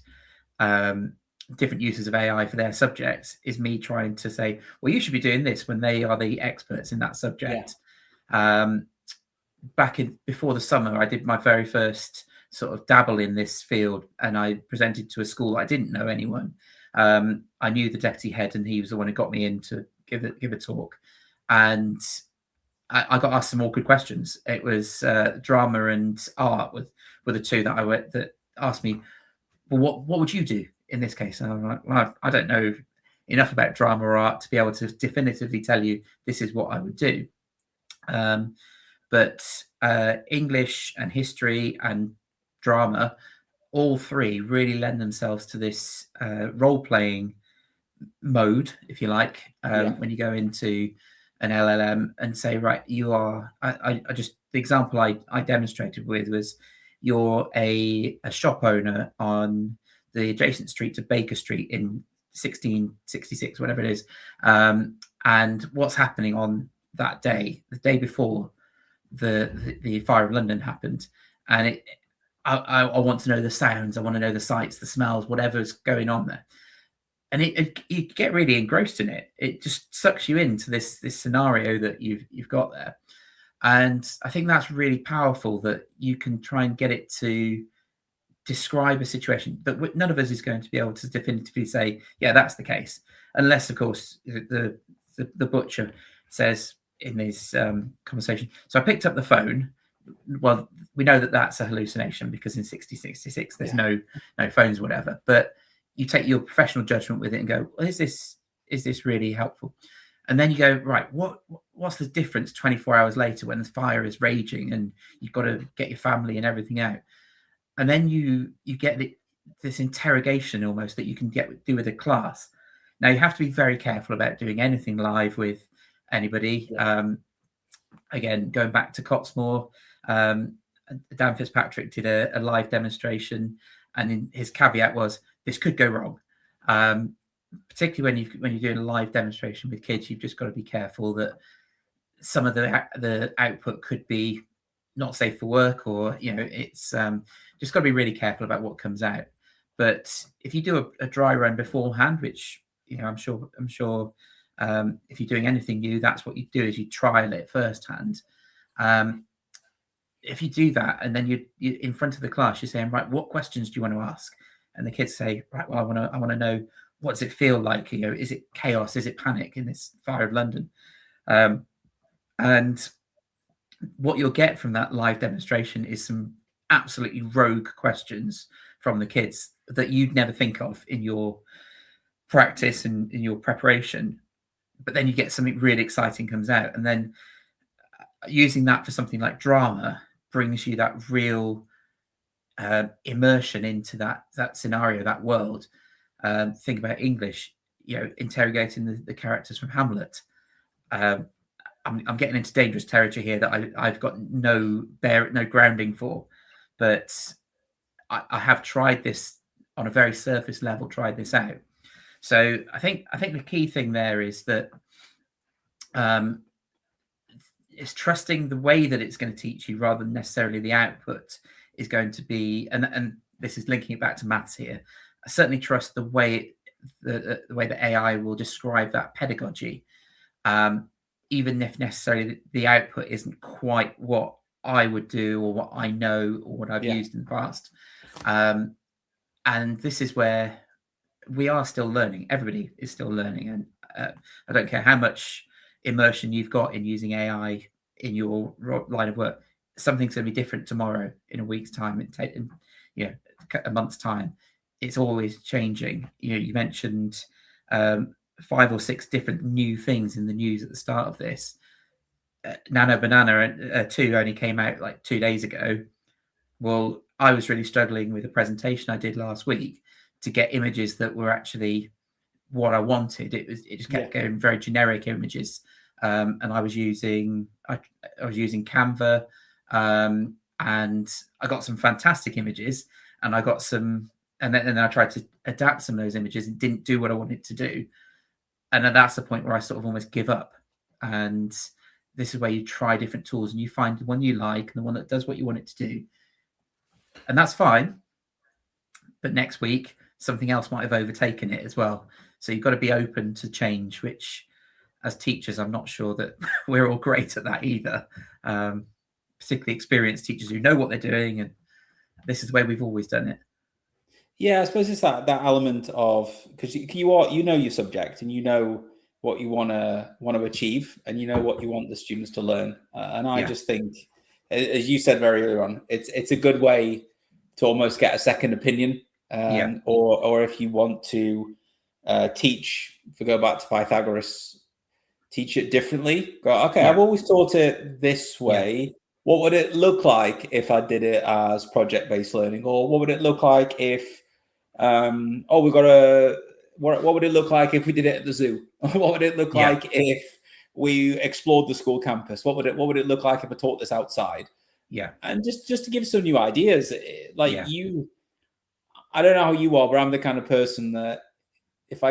different uses of AI for their subjects is me trying to say, well, you should be doing this when they are the experts in that subject. Yeah. Before the summer, I did my very first sort of dabble in this field, and I presented to a school. I didn't know anyone. I knew the deputy head, and he was the one who got me in to give a talk. And I got asked some awkward questions. It was drama and art were the two that asked me, well, what would you do in this case? And I'm like, well, I don't know enough about drama or art to be able to definitively tell you this is what I would do. But English and history and drama, all three really lend themselves to this role-playing mode, if you like, when you go into an LLM and say, right, you are, I just, the example I demonstrated with was, you're a shop owner on the adjacent street to Baker Street in 1666, whatever it is. And what's happening on that day, the day before the fire of London happened. And I want to know the sounds, I want to know the sights, the smells, whatever's going on there. And you get really engrossed in it. It just sucks you into this scenario that you've got there. And I think that's really powerful, that you can try and get it to describe a situation, but none of us is going to be able to definitively say, yeah, that's the case, unless, of course, the butcher says in his conversation, so I picked up the phone. Well, we know that that's a hallucination because in 1666 there's no phones, whatever. But you take your professional judgment with it and go, well, is this really helpful? And then you go, right, what's the difference 24 hours later when the fire is raging and you've got to get your family and everything out? And then you get this interrogation almost that you can do with a class. Now, you have to be very careful about doing anything live with anybody. Again, going back to Cottesmore, Dan Fitzpatrick did a live demonstration, and his caveat was, this could go wrong. Particularly when you're doing a live demonstration with kids, you've just got to be careful that some of the output could be not safe for work, or it's just got to be really careful about what comes out. But if you do a dry run beforehand, which I'm sure if you're doing anything new, that's what you do, is you trial it firsthand. If you do that, and then you in front of the class, you're saying, right, what questions do you want to ask? And the kids say, right, well, I want to know, what does it feel like? Is it chaos? Is it panic in this fire of London? And what you'll get from that live demonstration is some absolutely rogue questions from the kids that you'd never think of in your practice and in your preparation. But then you get something really exciting comes out. And then using that for something like drama brings you that real immersion into that scenario, that world. Think about English, interrogating the characters from Hamlet. I'm getting into dangerous territory here that I've got no grounding for, but I have tried this on a very surface level, tried this out. So I think the key thing there is that it's trusting the way that it's going to teach you rather than necessarily the output is going to be, and this is linking it back to maths here. I certainly trust the way the way that AI will describe that pedagogy, even if necessarily the output isn't quite what I would do or what I know or what I've used in the past. And this is where we are still learning. Everybody is still learning. And I don't care how much immersion you've got in using AI in your line of work. Something's going to be different tomorrow, in a week's time, in a month's time. It's always changing. You mentioned 5 or 6 different new things in the news at the start of this. Nano Banana 2 only came out like 2 days ago. Well, I was really struggling with a presentation I did last week to get images that were actually what I wanted. It just kept going very generic images, and I was using Canva, and I got some fantastic images, and I got some, and then I tried to adapt some of those images and didn't do what I wanted to do. And then that's the point where I sort of almost give up. And this is where you try different tools and you find the one you like and the one that does what you want it to do. And that's fine. But next week, something else might have overtaken it as well. So you've got to be open to change, which as teachers, I'm not sure that we're all great at that either. Particularly experienced teachers who know what they're doing. And this is the way we've always done it. Yeah, I suppose it's that element of, because you know your subject and you know what you want to achieve, and you know what you want the students to learn. And I just think, as you said very early on, it's a good way to almost get a second opinion. Or if you want to teach, if we go back to Pythagoras, teach it differently. Go, okay, I've always taught it this way. What would it look like if I did it as project-based learning? Or what would it look like if, what would it look like if we did it at the zoo? What would it look like if we explored the school campus? What would it look like if I taught this outside? Yeah. And just to give some new ideas, like I don't know how you are, but I'm the kind of person that if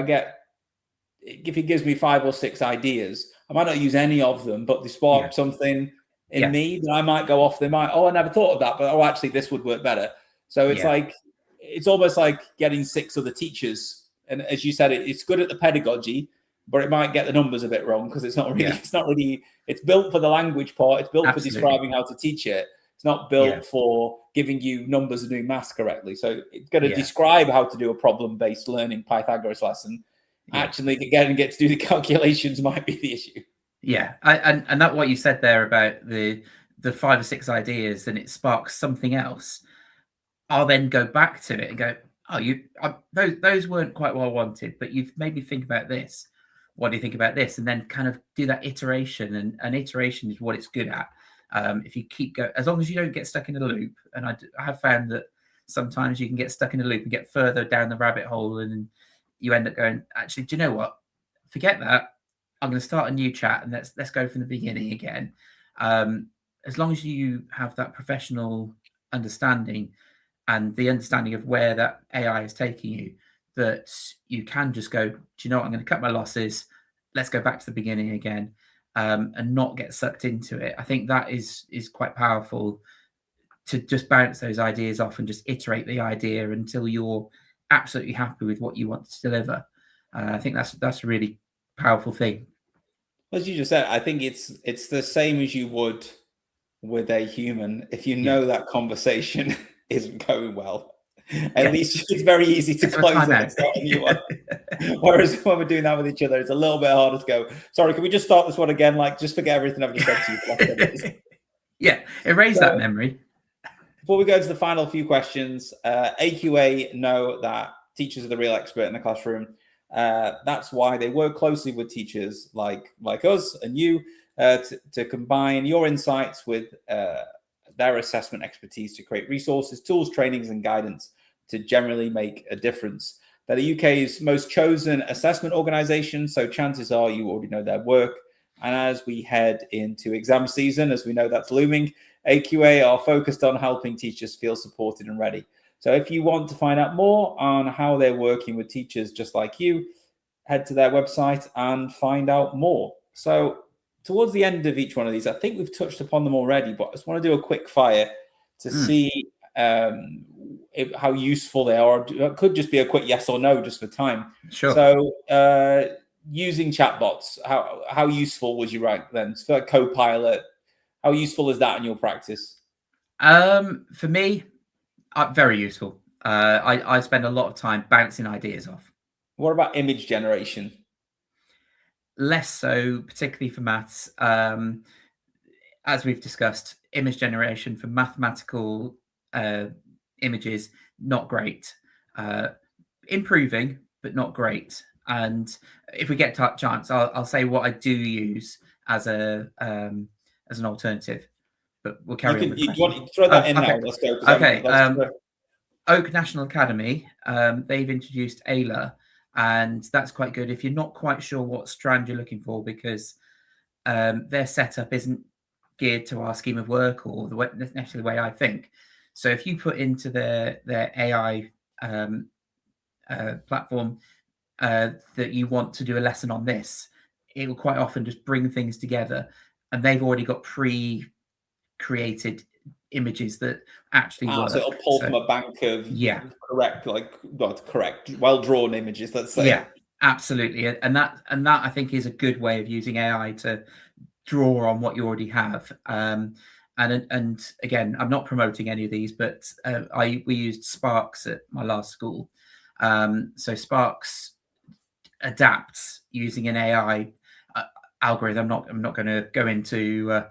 it gives me 5 or 6 ideas, I might not use any of them, but they spark something in me that I might go off. They might, I never thought of that, but actually this would work better. So it's like, it's almost like getting 6 other teachers. And as you said, it's good at the pedagogy, but it might get the numbers a bit wrong because it's not really, it's built for the language part. It's built for describing how to teach it. It's not built for giving you numbers and doing maths correctly. So it's going to describe how to do a problem-based learning Pythagoras lesson. Actually, get to do the calculations might be the issue. Yeah, and that what you said there about the 5 or 6 ideas, and it sparks something else. I'll then go back to it and go, those weren't quite what I wanted, but you've made me think about this. What do you think about this? And then kind of do that iteration, and iteration is what it's good at. If you keep going, as long as you don't get stuck in a loop, and I have found that sometimes you can get stuck in a loop and get further down the rabbit hole, and you end up going, actually, do you know what? Forget that. I'm going to start a new chat, and let's go from the beginning again. As long as you have that professional understanding and the understanding of where that AI is taking you, that you can just go, do you know what? I'm going to cut my losses. Let's go back to the beginning again. And not get sucked into it. I think that is quite powerful, to just bounce those ideas off and just iterate the idea until you're absolutely happy with what you want to deliver. I think that's a really powerful thing. As you just said, I think it's the same as you would with a human. If you know that conversation isn't going well, at least it's very easy to close it and start a new one. Whereas when we're doing that with each other, it's a little bit harder to go, sorry, can we just start this one again? Like, just forget everything I've just said to you. Erase that memory. Before we go to the final few questions, AQA know that teachers are the real expert in the classroom. That's why they work closely with teachers like us and you to combine your insights with their assessment expertise to create resources, tools, trainings, and guidance to generally make a difference. They're the UK's most chosen assessment organisation, so chances are you already know their work. And as we head into exam season, as we know that's looming, AQA are focused on helping teachers feel supported and ready. So if you want to find out more on how they're working with teachers just like you, head to their website and find out more. So towards the end of each one of these, I think we've touched upon them already, but I just want to do a quick fire to see how useful they are. It could just be a quick yes or no just for time. Sure. So using chatbots, how useful would you rank them? So like Copilot, how useful is that in your practice? For me, very useful. I spend a lot of time bouncing ideas off. What about image generation? Less so, particularly for maths. As we've discussed, image generation for mathematical images, not great. Improving, but not great. And if we get a chance, I'll say what I do use as an alternative. But we'll carry on. You want to throw that in now? Let's go. Okay. Oak National Academy, they've introduced Ayla, and that's quite good if you're not quite sure what strand you're looking for, because their setup isn't geared to our scheme of work or necessarily the way I think. So if you put into their AI platform that you want to do a lesson on this, it will quite often just bring things together, and they've already got pre-created images that actually work. So it'll pull from a bank of correct, well-drawn images, let's say. Yeah, absolutely. And that I think is a good way of using AI to draw on what you already have. And again, I'm not promoting any of these, but we used Sparks at my last school. So Sparks adapts using an AI algorithm. I'm not going to go into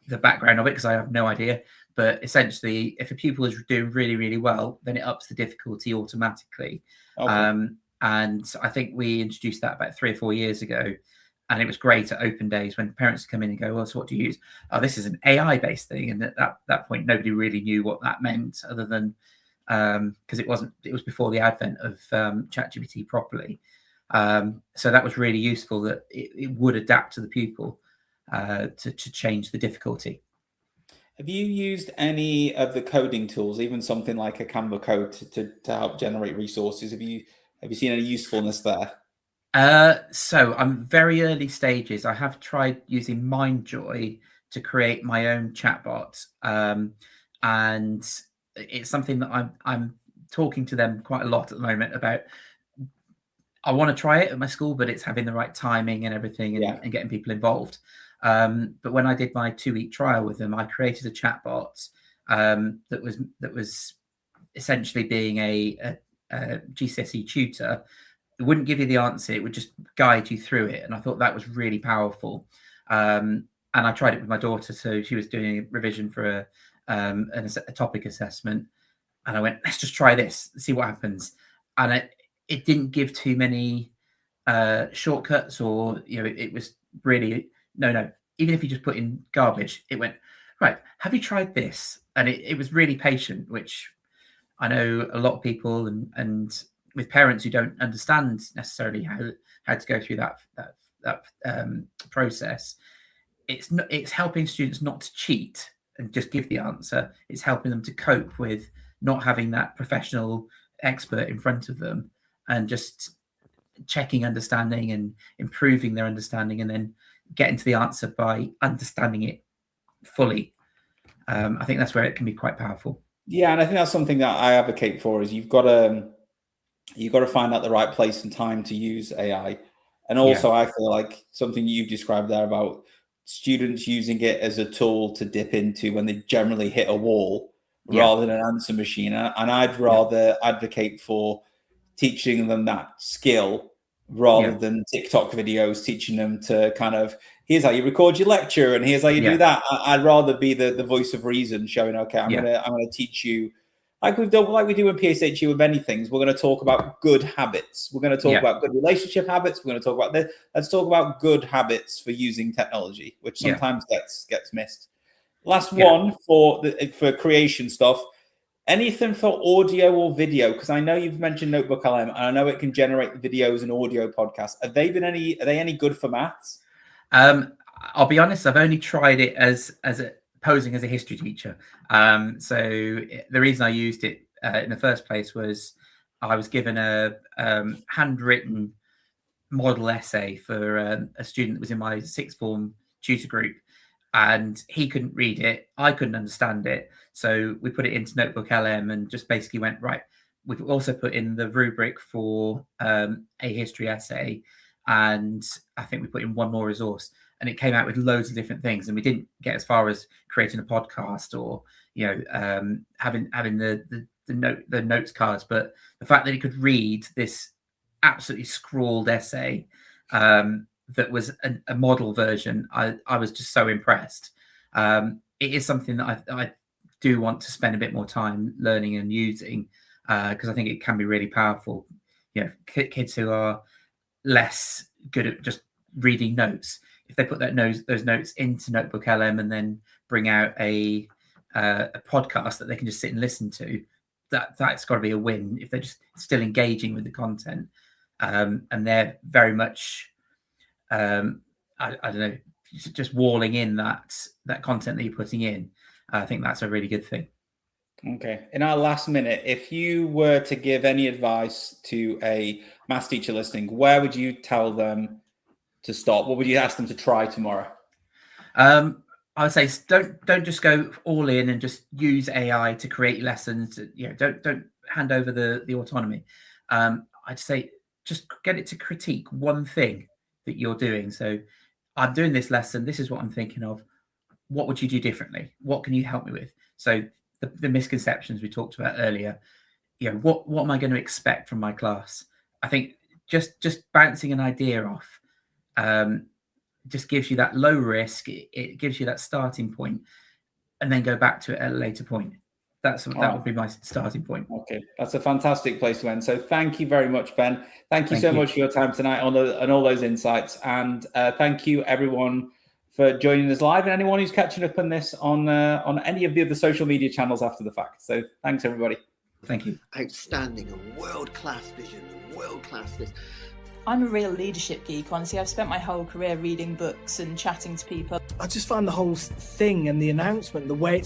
the background of it because I have no idea. But essentially, if a pupil is doing really, really well, then it ups the difficulty automatically. Okay. And I think we introduced that about 3 or 4 years ago. And it was great at open days when parents come in and go, well, so what do you use? Oh, this is an AI-based thing. And at that point, nobody really knew what that meant, other than because it was before the advent of ChatGPT properly. So that was really useful, that it would adapt to the pupil to change the difficulty. Have you used any of the coding tools, even something like a Canva code, to help generate resources? Have you seen any usefulness there? So I'm very early stages. I have tried using Mindjoy to create my own chatbot, and it's something that I'm talking to them quite a lot at the moment about. I want to try it at my school, but it's having the right timing and everything, and getting people involved. But when I did my 2-week trial with them, I created a chatbot that was essentially being a GCSE tutor. It wouldn't give you the answer; it would just guide you through it, and I thought that was really powerful. And I tried it with my daughter, so she was doing a revision for a topic assessment, and I went, "Let's just try this, see what happens." And it didn't give too many shortcuts, or it was really no. Even if you just put in garbage, it went, right, have you tried this? And it was really patient, which I know a lot of people and with parents who don't understand necessarily how to go through that process. It's helping students not to cheat and just give the answer. It's helping them to cope with not having that professional expert in front of them, and just checking understanding and improving their understanding, and then getting to the answer by understanding it fully. I think that's where it can be quite powerful. Yeah, and I think that's something that I advocate for, is you've got to find out the right place and time to use AI. And also, I feel like something you've described there about students using it as a tool to dip into when they generally hit a wall, rather than an answer machine. And I'd rather advocate for teaching them that skill rather than TikTok videos teaching them to kind of, here's how you record your lecture and here's how you do that. I'd rather be the voice of reason, showing, okay, I'm gonna teach you, like we do in PSHE with many things. We're going to talk about good habits. We're going to talk about good relationship habits. We're going to talk about this. Let's talk about good habits for using technology, which sometimes gets missed. Last one for creation stuff. Anything for audio or video? Because I know you've mentioned Notebook LM, and I know it can generate videos and audio podcasts. Are they any good for maths? I'll be honest, I've only tried it as posing as a history teacher. So the reason I used it in the first place was I was given a handwritten model essay for a student that was in my sixth form tutor group, and he couldn't read it. I couldn't understand it. So we put it into Notebook LM and just basically went, right, we've also put in the rubric for a history essay. And I think we put in one more resource, and it came out with loads of different things. And we didn't get as far as creating a podcast or, having the notes cards. But the fact that it could read this absolutely scrawled essay that was a model version, I was just so impressed. It is something that I do want to spend a bit more time learning and using, because I think it can be really powerful. Kids who are less good at just reading notes, if they put those notes into Notebook LM and then bring out a podcast that they can just sit and listen to, that's got to be a win. If they're just still engaging with the content, and they're very much I don't know, just walling in that content that you're putting in, I think that's a really good thing. Okay. In our last minute, if you were to give any advice to a maths teacher listening, where would you tell them to start? What would you ask them to try tomorrow? I would say don't just go all in and just use AI to create lessons. Don't hand over the autonomy. I'd say just get it to critique one thing that you're doing. So I'm doing this lesson. This is what I'm thinking of. What would you do differently? What can you help me with? So the misconceptions we talked about earlier, what am I going to expect from my class? I think just bouncing an idea off just gives you that low risk. It gives you that starting point, and then go back to it at a later point. That would be my starting point. Okay, that's a fantastic place to end. So thank you very much, Ben. Thank you so much for your time tonight on all those insights, and thank you everyone for joining us live, and anyone who's catching up on this on any of the other social media channels after the fact. So thanks everybody. Thank you. Outstanding and world-class vision and world-class this. I'm a real leadership geek, honestly. I've spent my whole career reading books and chatting to people. I just find the whole thing and the announcement, the way it's